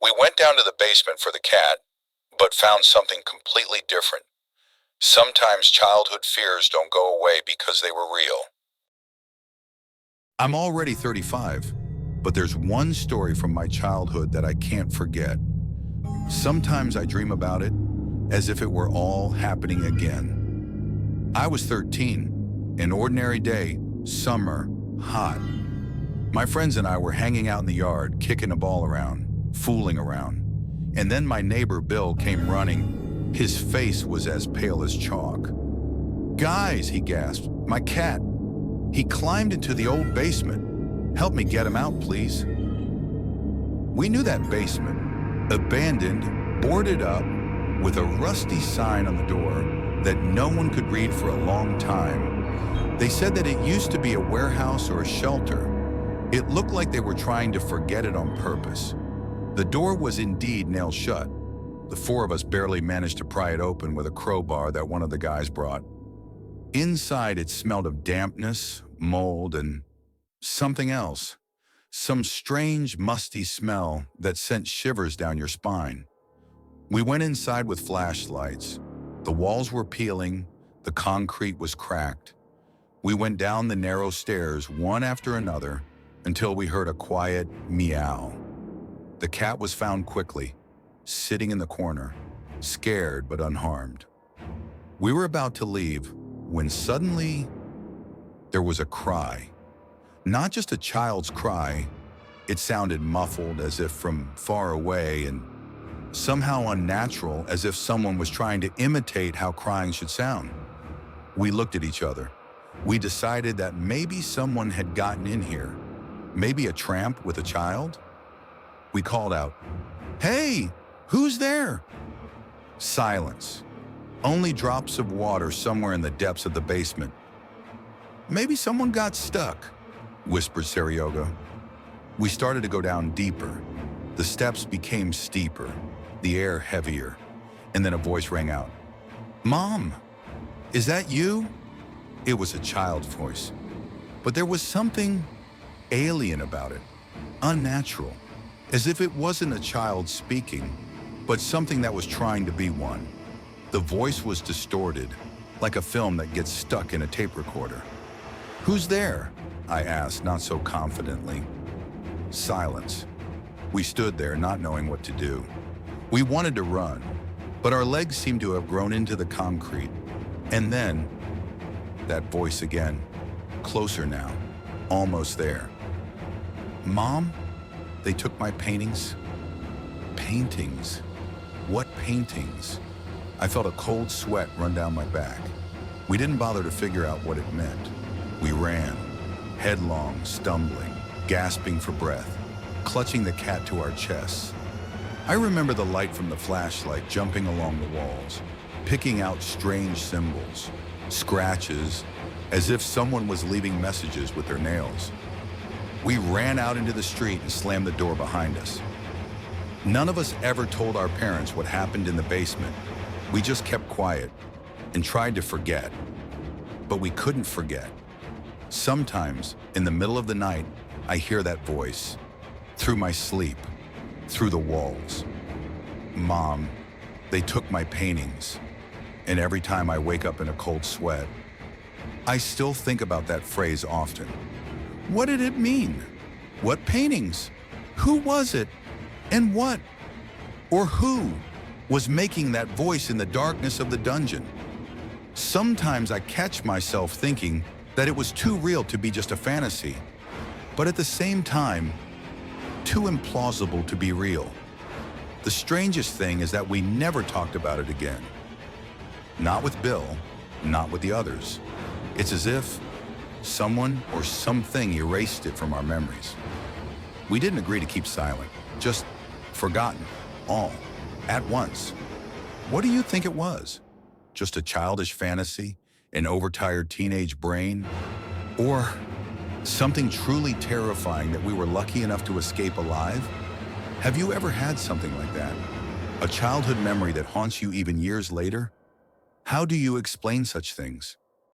We went down to the basement for the cat, but found something completely different. Sometimes childhood fears don't go away because they were real. I'm already 35, but there's one story from my childhood that I can't forget. Sometimes I dream about it as if it were all happening again. I was 13, an ordinary day, summer, hot. My friends and I were hanging out in the yard, kicking a ball around, fooling around. And then my neighbor Bill came running. His face was as pale as chalk. "Guys," he gasped, "my cat. He climbed into the old basement. Help me get him out, please." We knew that basement, abandoned, boarded up, with a rusty sign on the door that no one could read for a long time. They said that it used to be a warehouse or a shelter. It looked like they were trying to forget it on purpose. The door was indeed nailed shut. The four of us barely managed to pry it open with a crowbar that one of the guys brought. Inside, it smelled of dampness, mold, and something else. Some strange, musty smell that sent shivers down your spine. We went inside with flashlights. The walls were peeling, the concrete was cracked. We went down the narrow stairs, one after another, until we heard a quiet meow. The cat was found quickly, sitting in the corner, scared but unharmed. We were about to leave when suddenly there was a cry. Not just a child's cry, it sounded muffled as if from far away and somehow unnatural, as if someone was trying to imitate how crying should sound. We looked at each other. We decided that maybe someone had gotten in here. Maybe a tramp with a child? We called out, "Hey, who's there?" Silence. Only drops of water somewhere in the depths of the basement. "Maybe someone got stuck," whispered Serioga. We started to go down deeper. The steps became steeper, the air heavier, and then a voice rang out. "Mom, is that you?" It was a child's voice, but there was something alien about it, unnatural, as if it wasn't a child speaking, but something that was trying to be one. The voice was distorted, like a film that gets stuck in a tape recorder. "Who's there?" I asked, not so confidently. Silence. We stood there, not knowing what to do. We wanted to run, but our legs seemed to have grown into the concrete. And then, that voice again, closer now, almost there. "Mom, they took my paintings." Paintings? What paintings? I felt a cold sweat run down my back. We didn't bother to figure out what it meant. We ran, headlong, stumbling, gasping for breath, clutching the cat to our chests. I remember the light from the flashlight jumping along the walls, picking out strange symbols, scratches, as if someone was leaving messages with their nails. We ran out into the street and slammed the door behind us. None of us ever told our parents what happened in the basement. We just kept quiet and tried to forget. But we couldn't forget. Sometimes, in the middle of the night, I hear that voice, through my sleep, through the walls. "Mom, they took my paintings." And every time I wake up in a cold sweat, I still think about that phrase often. What did it mean? What paintings? Who was it? And what, or who, was making that voice in the darkness of the dungeon? Sometimes I catch myself thinking that it was too real to be just a fantasy, but at the same time, too implausible to be real. The strangest thing is that we never talked about it again. Not with Bill, not with the others. It's as if someone or something erased it from our memories. We didn't agree to keep silent, just forgotten, all, at once. What do you think it was? Just a childish fantasy, an overtired teenage brain, or something truly terrifying that we were lucky enough to escape alive? Have you ever had something like that? A childhood memory that haunts you even years later? How do you explain such things?